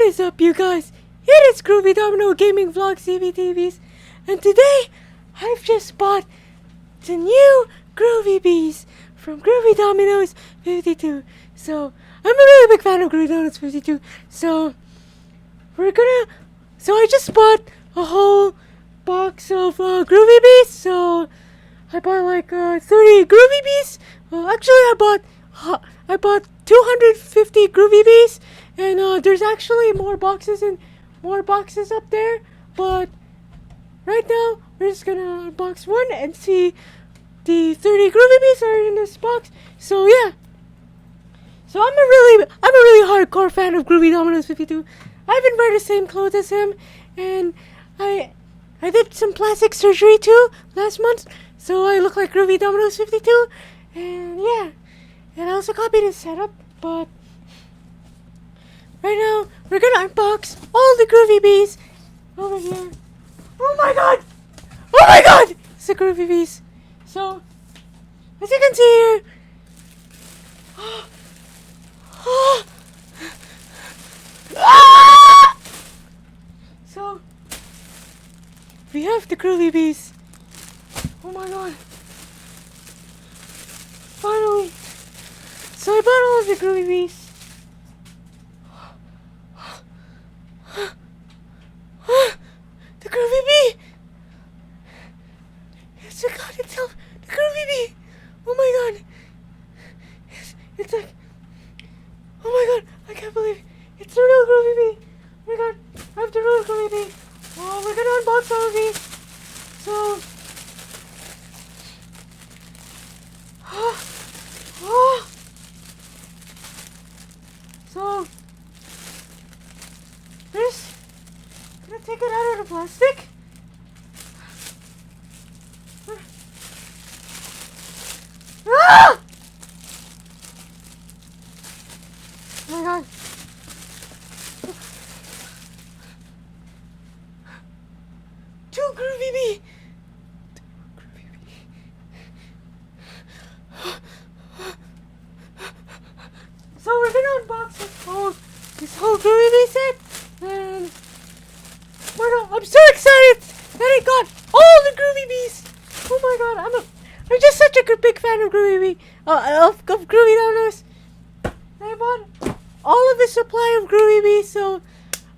is up, you guys? It is Groovy Domino Gaming Vlog CVTVs, and today I've just bought the new Groovy Bees from Groovy Domino's 52. So I'm a really big fan of Groovy Domino's 52. So I just bought a whole box of Groovy Bees. So I bought like 30 Groovy Bees. Actually, I bought 250 Groovy Bees, and there's actually more boxes up there. But right now, we're just gonna unbox one and see the 30 Groovy Bees are in this box. So yeah. So I'm a really hardcore fan of Groovy Domino's 52. I even wear the same clothes as him, and I did some plastic surgery too last month, so I look like Groovy Domino's 52. And yeah, and I also copied his setup. But right now we're gonna unbox all the Groovy Bees over here. Oh my god! Oh my god! It's the Groovy Bees. So as you can see here. So we have the Groovy Bees. Oh my god. Finally. So I bought all of the Groovy Bees. The Groovy Bee. It's the god itself. The Groovy Bee. Oh my god. It's like, oh my god, I can't believe it. It's the real Groovy Bee. Oh my god, I have the real Groovy Bee. Oh, we're gonna unbox all of these. So, so first, gonna take it out of the plastic. Ah! Oh my god. Two Groovy Bee. So we're gonna unbox this whole Groovy Bee set, and I'm so excited that I got all the Groovy Bees. Oh my god, I'm just such a big fan of Groovy Bee, of Groovy Domino's. I bought all of the supply of Groovy Bees, so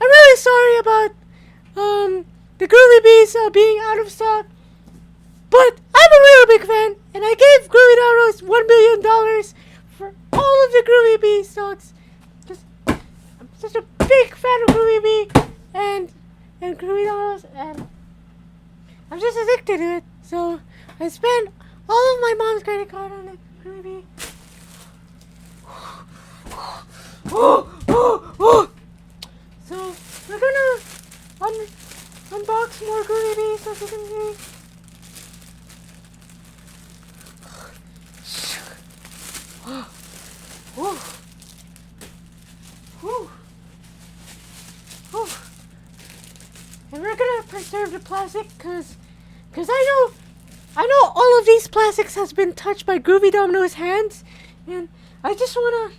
I'm really sorry about the Groovy Bees being out of stock. But I'm a really big fan, and I gave Groovy Domino's $1 million for all of the Groovy Bee stocks. I'm such a big fan of Groovy Bee and Groovy Domino's, and I'm just addicted to it. So I spent all of my mom's credit card on it. Groovy Bee. So we're gonna unbox more Groovy Bees, as you can see. And we're gonna preserve the plastic, cause I know all of these plastics has been touched by Groovy Domino's hands, and I just wanna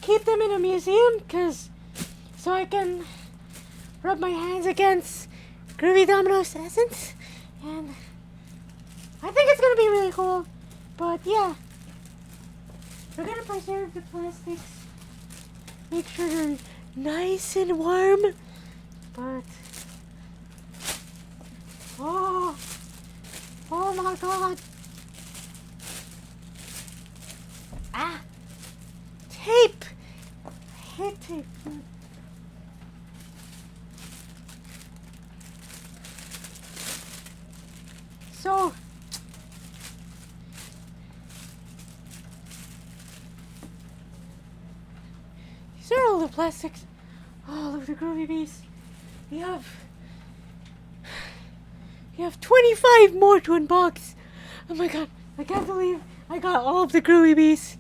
keep them in a museum, so I can rub my hands against Groovy Domino's essence, and I think it's gonna be really cool. But yeah, we're gonna preserve the plastics, make sure they're nice and warm. But oh my god, tape. I hate tape. So these are all the plastics. Oh, look at the Groovy Bees. We have 25 more to unbox. Oh my god, I can't believe I got all of the Groovy Bees.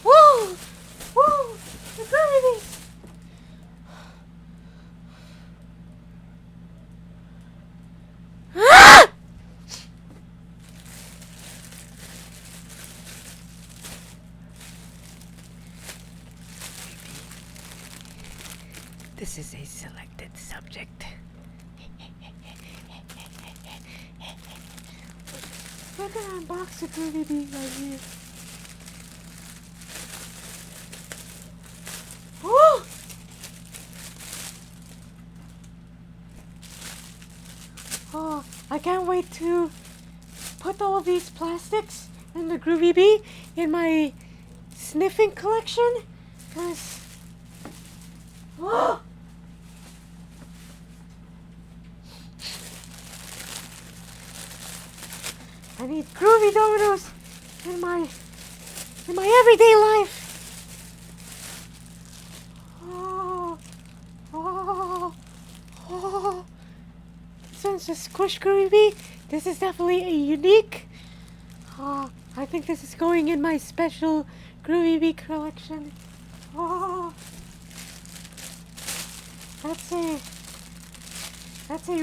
Whoa! The Groovy Bees! Ah! This is a selected subject. We're gonna unbox the Groovy Bee right here. Oh! Oh, I can't wait to put all of these plastics and the Groovy Bee in my sniffing collection. Cause, oh! I need Groovy dominoes in my everyday life. Oh, oh, oh. This one's a squish Groovy Bee. This is definitely a unique. Oh, I think this is going in my special Groovy Bee collection. Oh, that's a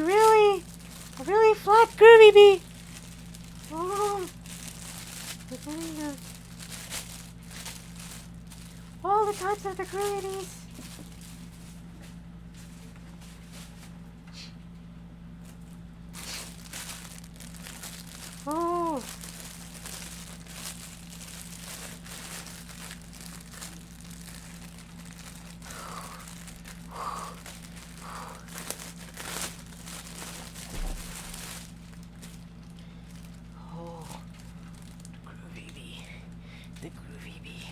really flat Groovy Bee. Oh, beginning of all the types of the Groovy Bees. Oh. The Groovy Bee.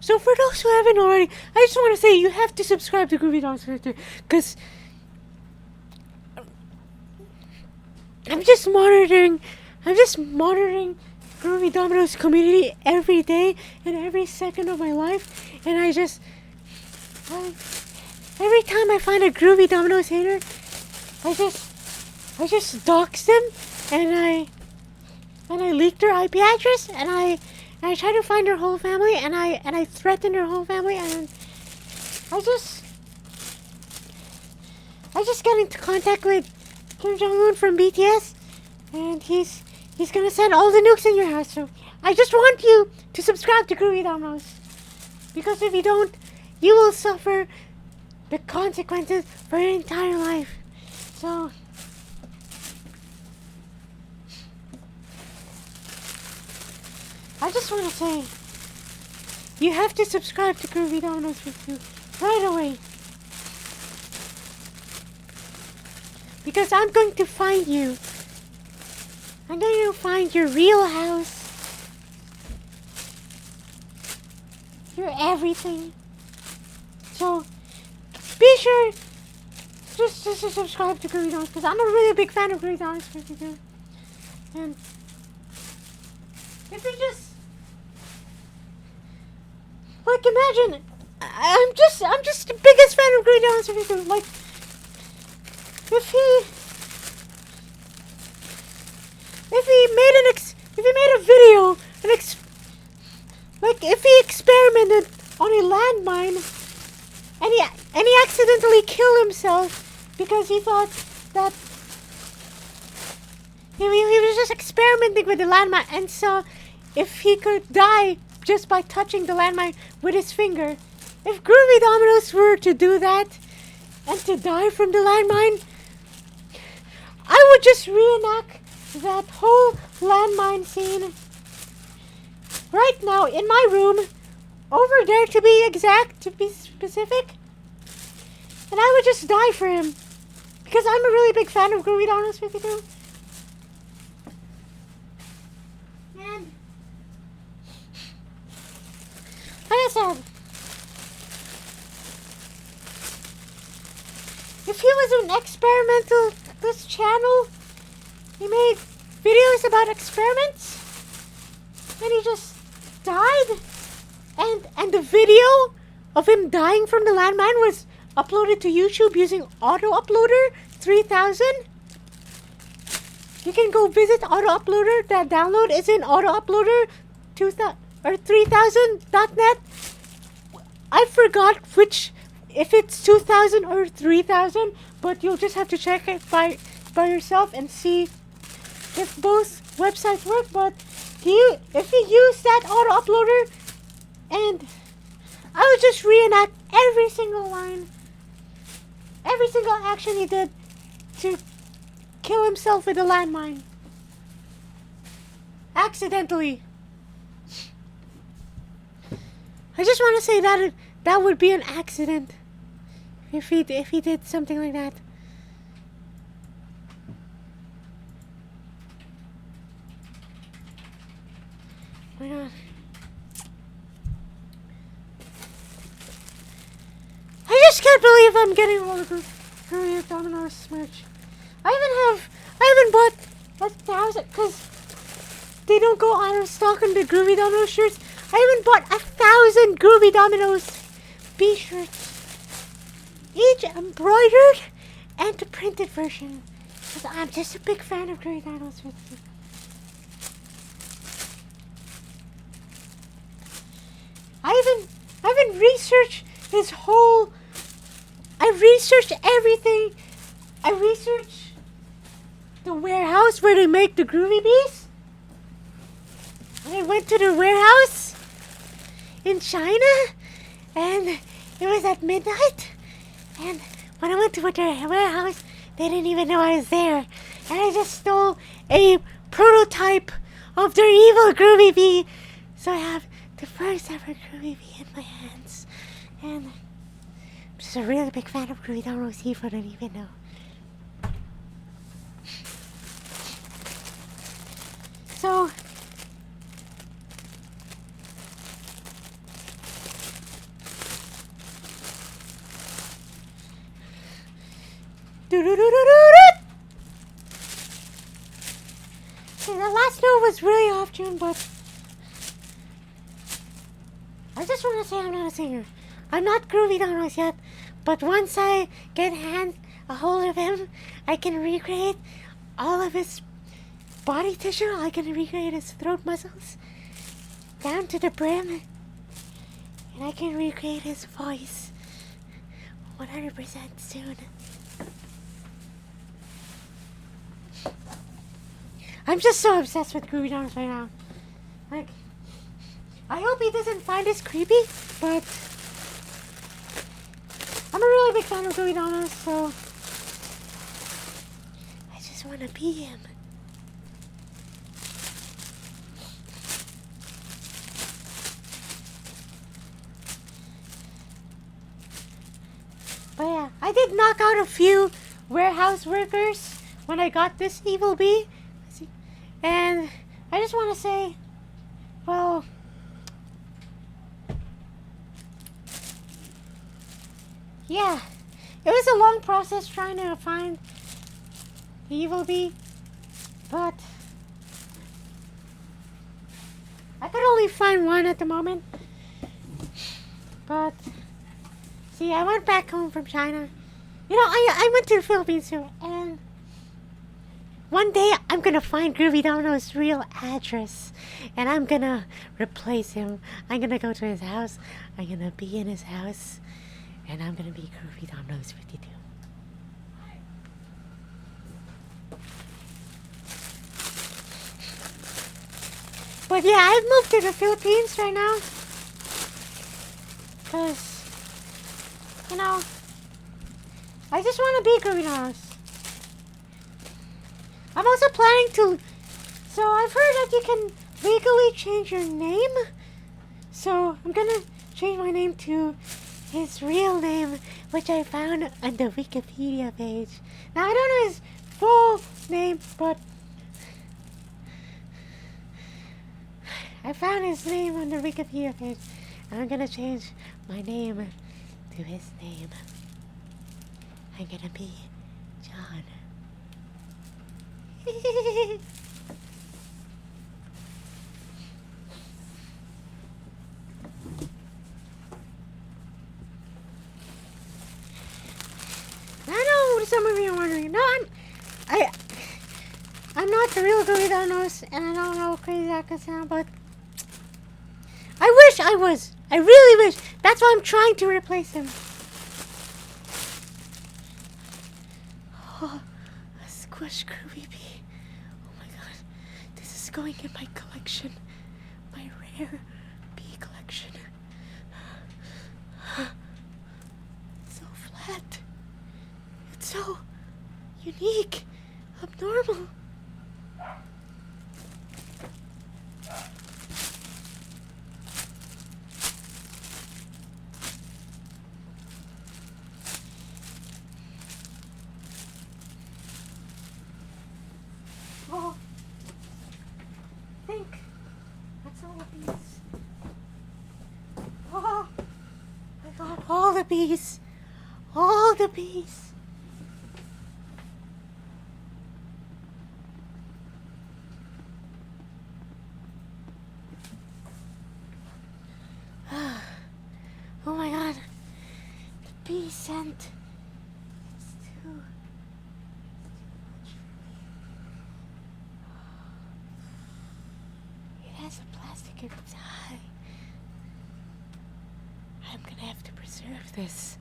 So for those who haven't already, I just want to say you have to subscribe to Groovy Dogs Twitter, because I'm just monitoring Groovy Domino's community every day and every second of my life, and every time I find a Groovy Domino's hater, I just dox them, and I leak their IP address, and I try to find their whole family, and I threaten their whole family, and I just got into contact with Kim Jong-un from BTS, and he's gonna send all the nukes in your house. So I just want you to subscribe to Groovy Domino's, because if you don't, you will suffer the consequences for your entire life. So I just want to say, you have to subscribe to Groovy Domino's right away. Because I'm going to find you. I'm going to find your real house. Your everything. So, be sure just to subscribe to Groovy Domino's, because I'm a really big fan of Groovy Domino's. And if you just, like, imagine, I'm just the biggest fan of Groovy Domino's. Like, if he made a video, like if he experimented on a landmine, and he accidentally killed himself because he thought that he was just experimenting with the landmine, and saw if he could die just by touching the landmine with his finger. If Groovy Domino's were to do that and to die from the landmine, I would just reenact that whole landmine scene right now in my room, over there to be exact, to be specific, and I would just die for him, because I'm a really big fan of Groovy Domino's 52. And like I said, if he was an experimental this channel, he made videos about experiments, and he just died, and the video of him dying from the landmine was uploaded to YouTube using Auto Uploader 3000. You can go visit Auto Uploader. That download is in Auto Uploader or 3000.net. I forgot if it's 2000 or 3000, but you'll just have to check it by yourself and see if both websites work. But if you use that auto uploader, and I would just reenact every single line, every single action he did to kill himself with a landmine. Accidentally. I just want to say that would be an accident if he did something like that. Why not? I just can't believe I'm getting all the Groovy Dominoes merch. I haven't bought 1,000 because they don't go out of stock on the Groovy Dominoes shirts. I haven't bought 1,000 Groovy Dominoes B-shirts, each embroidered and the printed version. Because I'm just a big fan of Groovy Dominoes. I haven't researched his whole. I researched everything. I researched the warehouse where they make the Groovy Bees. I went to the warehouse in China, and it was at midnight. And when I went to their warehouse, they didn't even know I was there. And I just stole a prototype of their evil Groovy Bee. So I have the first ever Groovy Bee in my hands. And I'm just a really big fan of Groovy Dominoes if I don't even know. So the last note was really off tune, but I just want to say I'm not a singer. I'm not Groovy Dominoes yet, but once I get a hold of him, I can recreate all of his body tissue. I can recreate his throat muscles down to the brim, and I can recreate his voice 100% soon. I'm just so obsessed with Groovy Dominoes right now. Like, I hope he doesn't find this creepy, but I'm a really big fan of Groovy Dominoes, so I just want to be him. But yeah, I did knock out a few warehouse workers when I got this evil bee. And I just want to say, well, yeah, it was a long process trying to find the evil bee, but I could only find one at the moment. But see, I went back home from China. You know, I went to the Philippines too, and one day I'm gonna find Groovy Domino's real address, and I'm gonna replace him. I'm gonna go to his house. I'm gonna be in his house, and I'm gonna be Groovy Domino's 52. But yeah, I've moved to the Philippines right now, cause you know, I just want to be Groovy Domino's. I'm also planning to. So I've heard that you can legally change your name. So I'm gonna change my name to his real name, which I found on the Wikipedia page. Now I don't know his full name, but I found his name on the Wikipedia page, and I'm gonna change my name to his name. I'm gonna be John. I know some of you are wondering. No, I'm not the real Groovy Dominoes, and I don't know how crazy that could sound, but wish I was. I really wish. That's why I'm trying to replace him. Oh, a squish Groovy bee. Oh my god. This is going in my collection. My rare bee collection. It's so flat. It's so unique. Abnormal. Oh, I think that's all the bees. Oh, I got all the bees. All the bees. Oh my god. The bee scent. It's too much for me. It has a plastic inside. I'm gonna have to preserve this.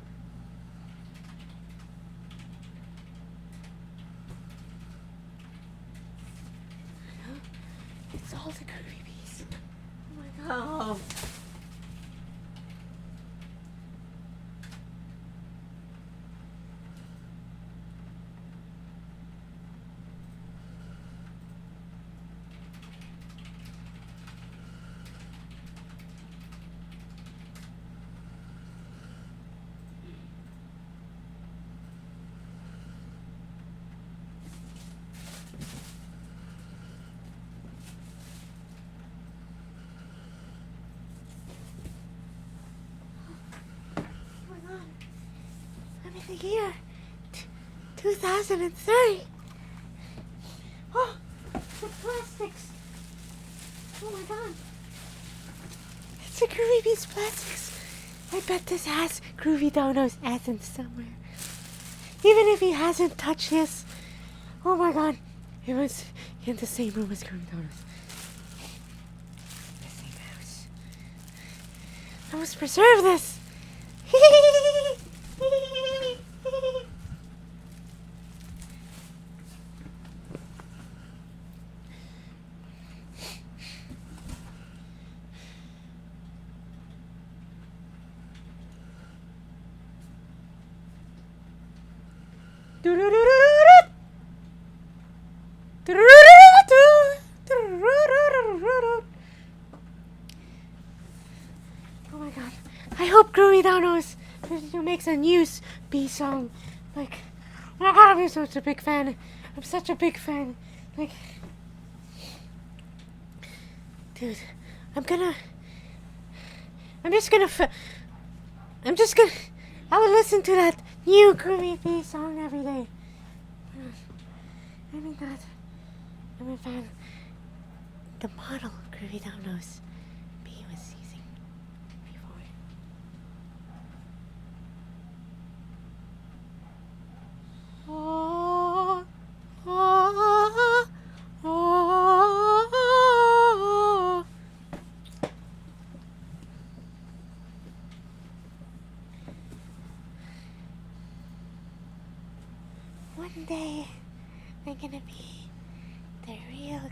It's all the Groovy bees. Oh my god. I'm in the year 2030. Oh, the plastics. Oh my god. It's a Groovy Bees plastics. I bet this has Groovy Dono's essence somewhere. Even if he hasn't touched this. Oh my god. It was in the same room as Groovy Dono's. The same house. I must preserve this. Oh my god. I hope Groovy Donos makes a new bee song. Like, oh my god, I'm such a big fan. I'm such a big fan. Like, dude, I would listen to that new Groovy Bee song every day. I mean that. I'm a fan. The model Groovy Donos Bee was using before. Oh, oh, oh, oh. One day, I'm gonna be the real